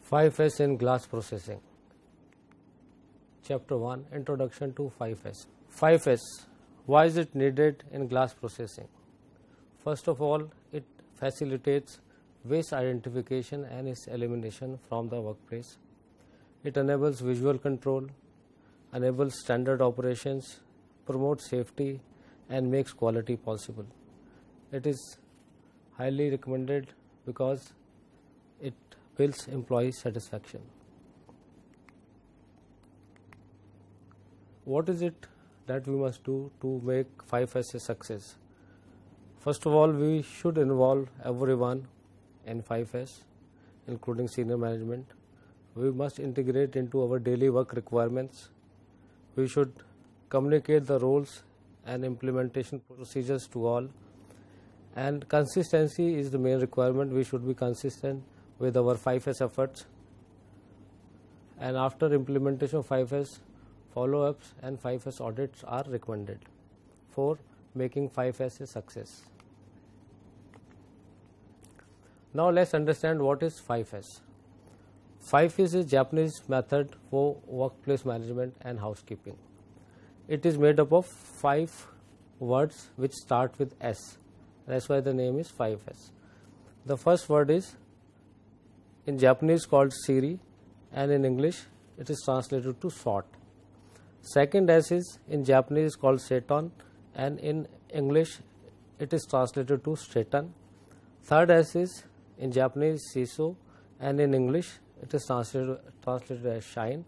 5S in glass processing. Chapter 1, Introduction to 5S. 5S, why is it needed in glass processing? First of all, it facilitates waste identification and its elimination from the workplace. It enables visual control, enables standard operations, promotes safety, and makes quality possible. It is highly recommended because it builds employee satisfaction. What is it that we must do to make 5S a success? First of all, we should involve everyone in 5S, including senior management. We must integrate into our daily work requirements. We should communicate the roles and implementation procedures to all. And consistency is the main requirement. We should be consistent with our 5S efforts. And after implementation of 5S, follow-ups and 5S audits are recommended for making 5S a success. Now let's understand what is 5S. 5S is a Japanese method for workplace management and housekeeping. It is made up of 5 words which start with S. That's why the name is 5S. The first word is in Japanese called Siri, and in English it is translated to sort. Second S is in Japanese called Seton, and in English it is translated to straighten. Third S is in Japanese Shiso, and in English it is translated as shine.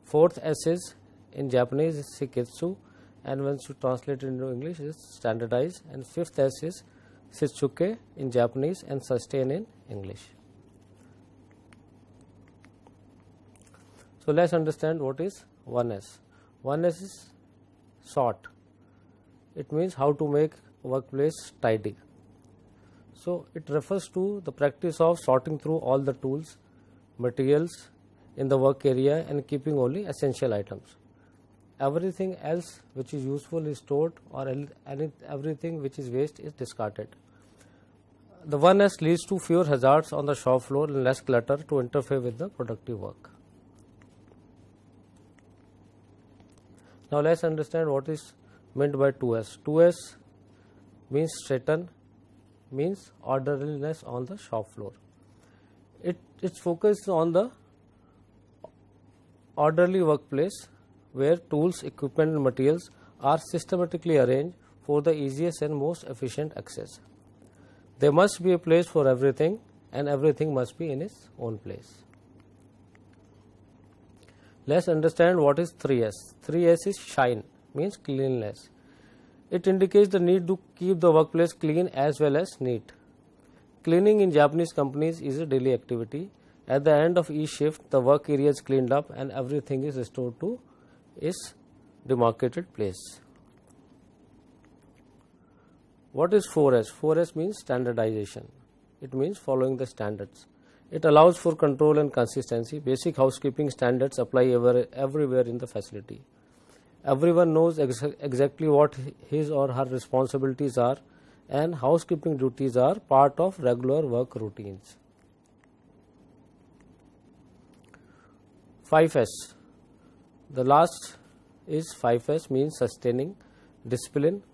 Fourth S is in Japanese is Shiketsu, and once you translate it into English it is standardize. And fifth S is Shichuke in Japanese and sustain in English. So let's understand what is 1S. 1S is sort. It means how to make workplace tidy. So it refers to the practice of sorting through all the tools, materials in the work area and keeping only essential items. Everything else which is useful is stored, or everything which is waste is discarded. The 1S leads to fewer hazards on the shop floor and less clutter to interfere with the productive work. Now let's understand what is meant by 2S. 2S means straighten, means orderliness on the shop floor. It's focused on the orderly workplace where tools, equipment and materials are systematically arranged for the easiest and most efficient access. There must be a place for everything, and everything must be in its own place. Let's understand what is 3S. 3S is shine, means cleanliness. It indicates the need to keep the workplace clean as well as neat. Cleaning in Japanese companies is a daily activity. At the end of each shift, the work area is cleaned up and everything is restored to its demarcated place. What is 4S? 4S means standardization. It means following the standards. It allows for control and consistency. Basic housekeeping standards apply everywhere in the facility. Everyone knows exactly what his or her responsibilities are, and housekeeping duties are part of regular work routines. 5S. The last is 5S means sustaining discipline.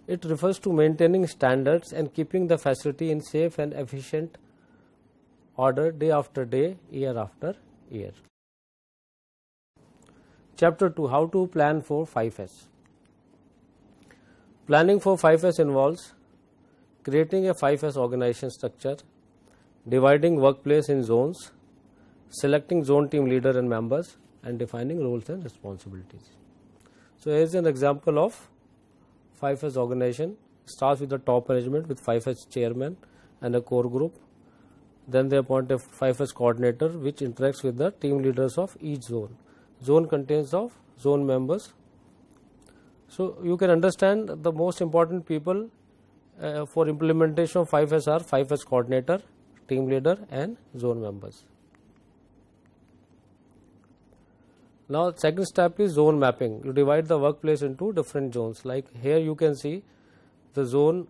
It refers to maintaining standards and keeping the facility in safe and efficient order day after day, year after year. Chapter 2, how to plan for 5S. Planning for 5S involves creating a 5S organization structure, dividing workplace in zones, selecting zone team leader and members, and defining roles and responsibilities. So here is an example of 5S organization. It starts with the top management with 5S chairman and a core group. Then they appoint a 5S coordinator which interacts with the team leaders of each zone. Zone contains of zone members. So you can understand the most important people for implementation of 5S are 5S coordinator, team leader and zone members. Now second step is zone mapping. You divide the workplace into different zones. Like here you can see the zone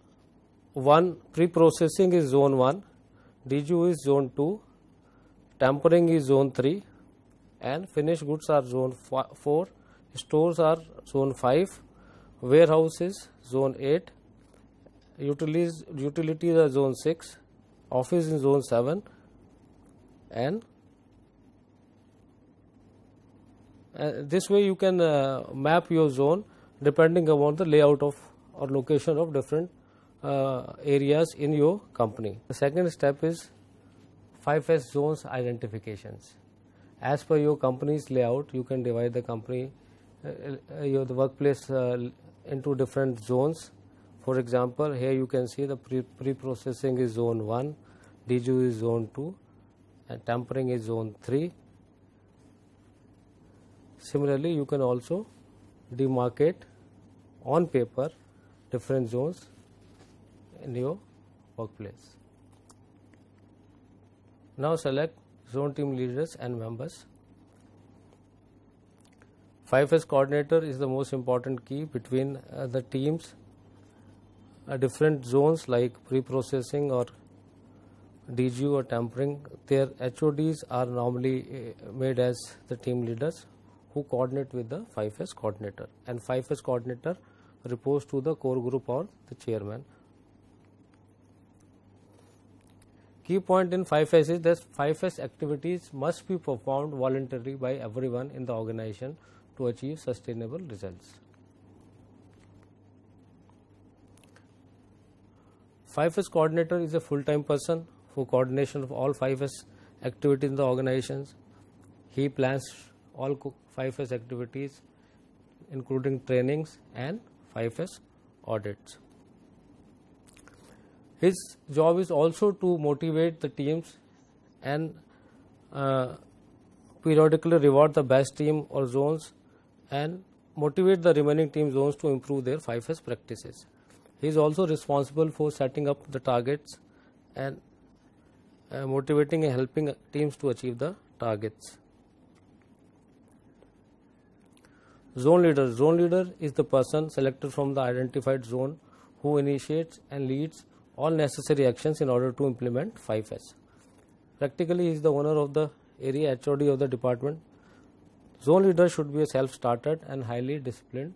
1 pre-processing is zone 1, DGU is zone 2, tampering is zone 3, and finished goods are zone 4, stores are zone 5, warehouse is zone 8, utilities are zone 6, office in zone 7, and this way you can map your zone depending upon the layout of or location of different areas in your company. The second step is 5S zones identifications. As per your company's layout, you can divide the company, the workplace into different zones. For example, here you can see the pre-processing is zone 1, DGU is zone 2, and tampering is zone 3. Similarly, you can also demarcate on paper different zones in your workplace. Now select zone team leaders and members. 5S coordinator is the most important key between the teams. Different zones like pre-processing or DGU or tampering, their HODs are normally made as the team leaders who coordinate with the 5S coordinator, and 5S coordinator reports to the core group or the chairman. Key point in 5S is that 5S activities must be performed voluntarily by everyone in the organization to achieve sustainable results. 5S coordinator is a full-time person for coordination of all 5S activities in the organizations. He plans all 5S activities including trainings and 5S audits. His job is also to motivate the teams and periodically reward the best team or zones and motivate the remaining team zones to improve their 5S practices. He is also responsible for setting up the targets and motivating and helping teams to achieve the targets. Zone leader. Zone leader is the person selected from the identified zone who initiates and leads all necessary actions in order to implement 5S. Practically, he is the owner of the area, HOD of the department. Zone leader should be a self-started and highly disciplined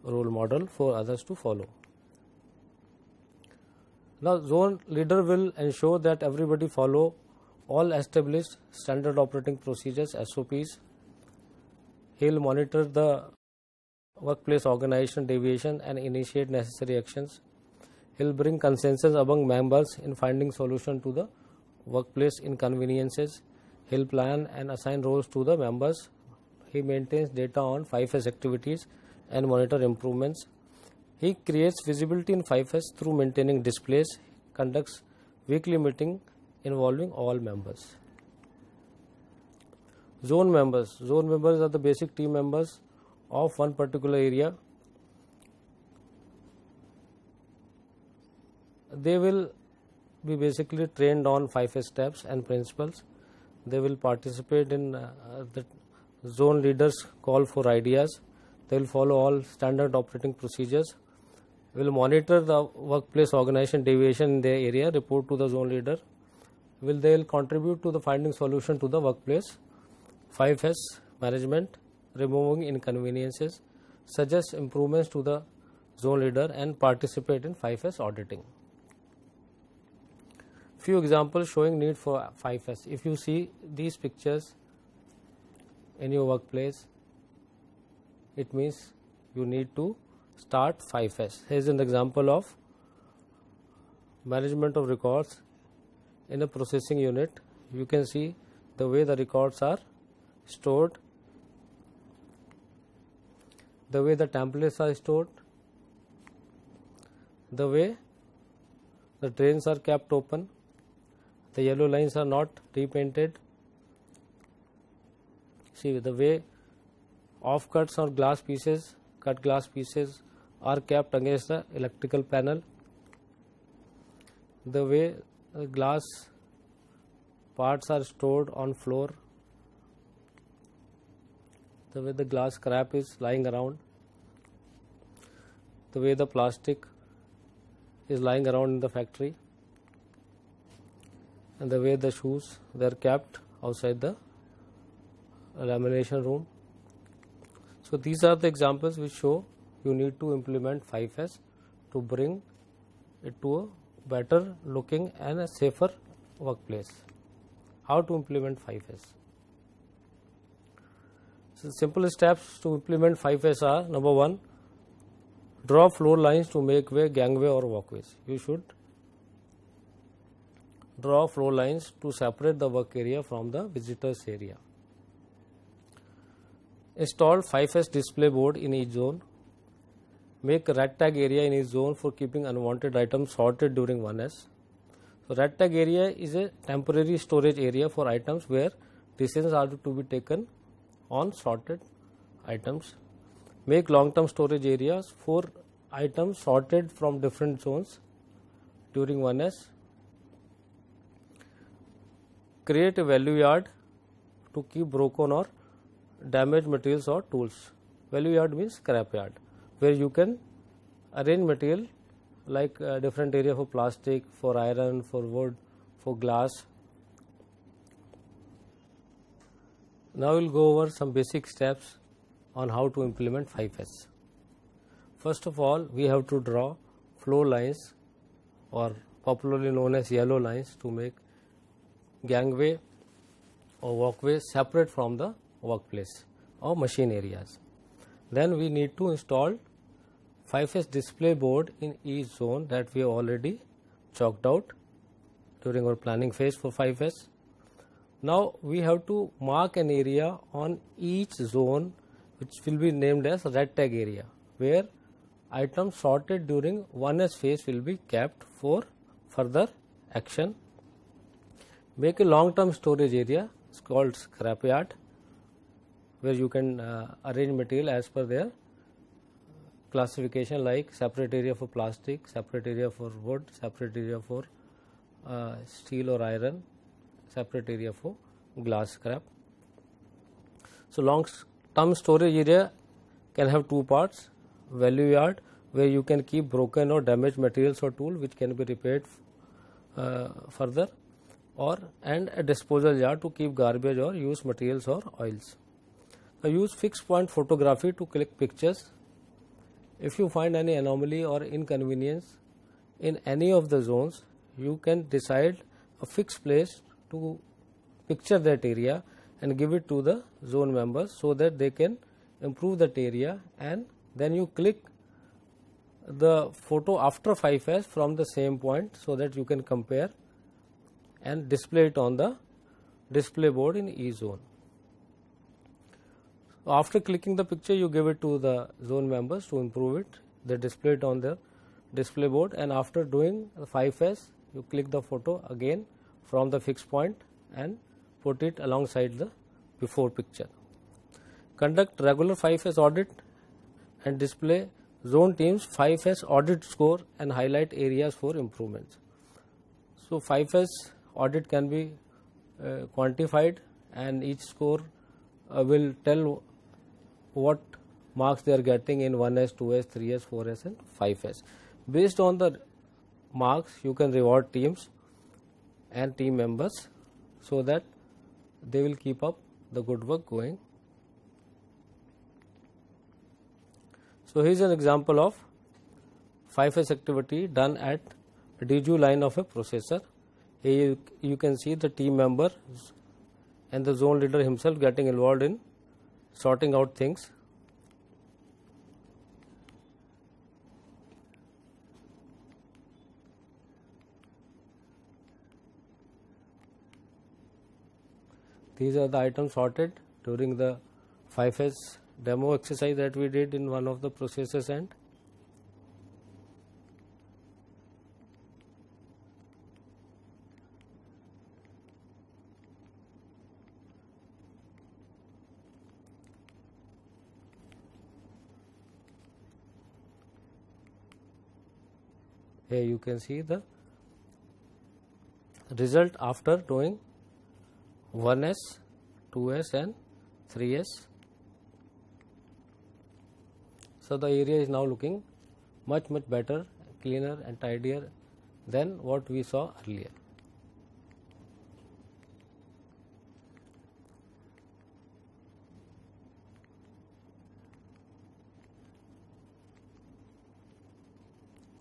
role model for others to follow. Now, zone leader will ensure that everybody follow all established standard operating procedures, SOPs. He will monitor the workplace organization deviation and initiate necessary actions. He will bring consensus among members in finding solution to the workplace inconveniences. He will plan and assign roles to the members. He maintains data on 5S activities and monitor improvements. He creates visibility in 5S through maintaining displays, conducts weekly meeting involving all members. Zone members. Zone members are the basic team members of one particular area. They will be basically trained on 5S steps and principles. They will participate in the zone leaders' call for ideas. They will follow all standard operating procedures. Will monitor the workplace organization deviation in their area, report to the zone leader. They will contribute to the finding solution to the workplace 5S management, removing inconveniences, suggest improvements to the zone leader, and participate in 5S auditing. Few examples showing need for 5S. If you see these pictures in your workplace, it means you need to start 5S. Here is an example of management of records in a processing unit. You can see the way the records are stored, the way the templates are stored, the way the drains are kept open, the yellow lines are not repainted. See the way off cuts or glass pieces, cut glass pieces are kept against the electrical panel, the way the glass parts are stored on floor, the way the glass scrap is lying around, the way the plastic is lying around in the factory, and the way the shoes they are kept outside the lamination room. So these are the examples which show you need to implement 5S to bring it to a better looking and a safer workplace. How to implement 5S? So simple steps to implement 5S are: number 1, draw floor lines to make way, gangway or walkways. You should draw floor lines to separate the work area from the visitors area. Install 5S display board in each zone. Make a red tag area in each zone for keeping unwanted items sorted during 1S. So red tag area is a temporary storage area for items where decisions are to be taken on sorted items. Make long-term storage areas for items sorted from different zones during 1S. Create a value yard to keep broken or damaged materials or tools. Value yard means scrap yard, where you can arrange material like different area for plastic, for iron, for wood, for glass. Now we will go over some basic steps on how to implement 5S. First of all, we have to draw floor lines, or popularly known as yellow lines, to make gangway or walkway separate from the workplace or machine areas. Then we need to install 5S display board in each zone that we have already chalked out during our planning phase for 5S. Now we have to mark an area on each zone which will be named as red tag area, where items sorted during 1S phase will be kept for further action. Make a long-term storage area, it's called scrap yard, where you can arrange material as per their classification, like separate area for plastic, separate area for wood, separate area for steel or iron, separate area for glass scrap. So long-term storage area can have two parts: value yard, where you can keep broken or damaged materials or tool which can be repaired further, and a disposal yard to keep garbage or used materials or oils. Use fixed point photography to click pictures. If you find any anomaly or inconvenience in any of the zones, you can decide a fixed place to picture that area and give it to the zone members so that they can improve that area, and then you click the photo after 5S from the same point so that you can compare and display it on the display board in each zone. After clicking the picture, you give it to the zone members to improve it. They display it on their display board, and after doing the 5S, you click the photo again from the fixed point and put it alongside the before picture. Conduct regular 5S audit and display zone teams 5S audit score and highlight areas for improvements. So 5S audit can be quantified, and each score will tell what marks they are getting in 1S, 2S, 3S, 4S and 5S. Based on the marks, you can reward teams and team members so that they will keep up the good work going. So here is an example of 5S activity done at DGU line of a processor. Here you can see the team member and the zone leader himself getting involved in sorting out things. These are the items sorted during the 5S demo exercise that we did in one of the processors end. Here you can see the result after doing 1S, 2S and 3S. So the area is now looking much better, cleaner and tidier than what we saw earlier.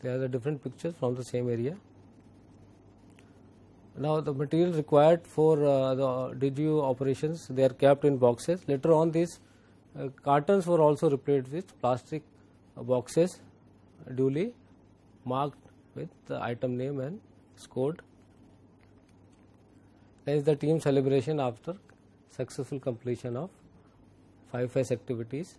They are the different pictures from the same area. Now the material required for the DGU operations, they are kept in boxes. Later on, these cartons were also replaced with plastic boxes duly marked with the item name and code. There is the team celebration after successful completion of 5S activities.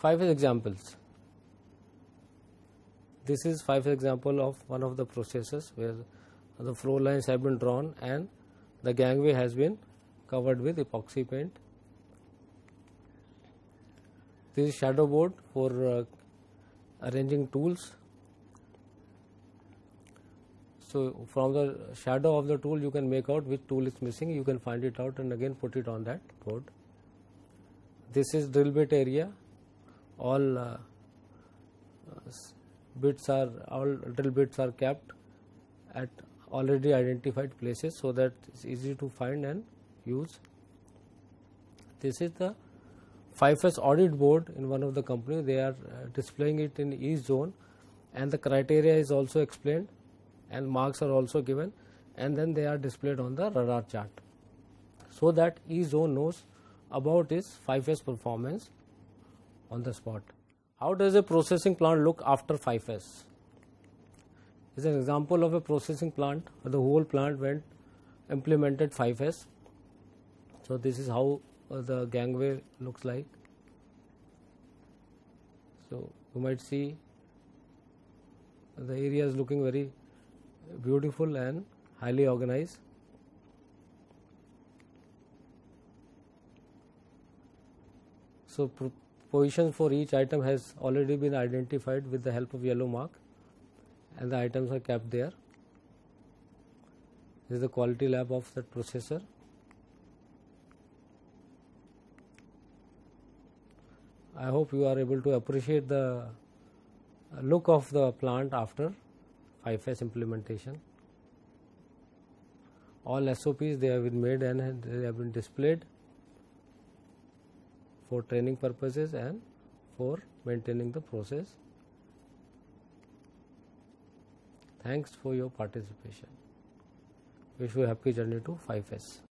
5S examples. This is 5S example of one of the processes where the flow lines have been drawn and the gangway has been covered with epoxy paint. This is shadow board for arranging tools. So from the shadow of the tool you can make out which tool is missing, you can find it out and again put it on that board. This is drill bit area. All drill bits are kept at already identified places so that it's easy to find and use. This is the 5S audit board in one of the company. They are displaying it in each zone and the criteria is also explained and marks are also given, and then they are displayed on the radar chart so that each zone knows about its 5S performance on the spot. How does a processing plant look after 5S? This is an example of a processing plant where the whole plant went implemented 5S. So this is how the gangway looks like. So you might see the area is looking very beautiful and highly organized. So position for each item has already been identified with the help of yellow mark and the items are kept there. This is the quality lab of that processor. I hope you are able to appreciate the look of the plant after 5S implementation. All SOPs they have been made and they have been displayed for training purposes and for maintaining the process. Thanks for your participation. Wish you a happy journey to 5S.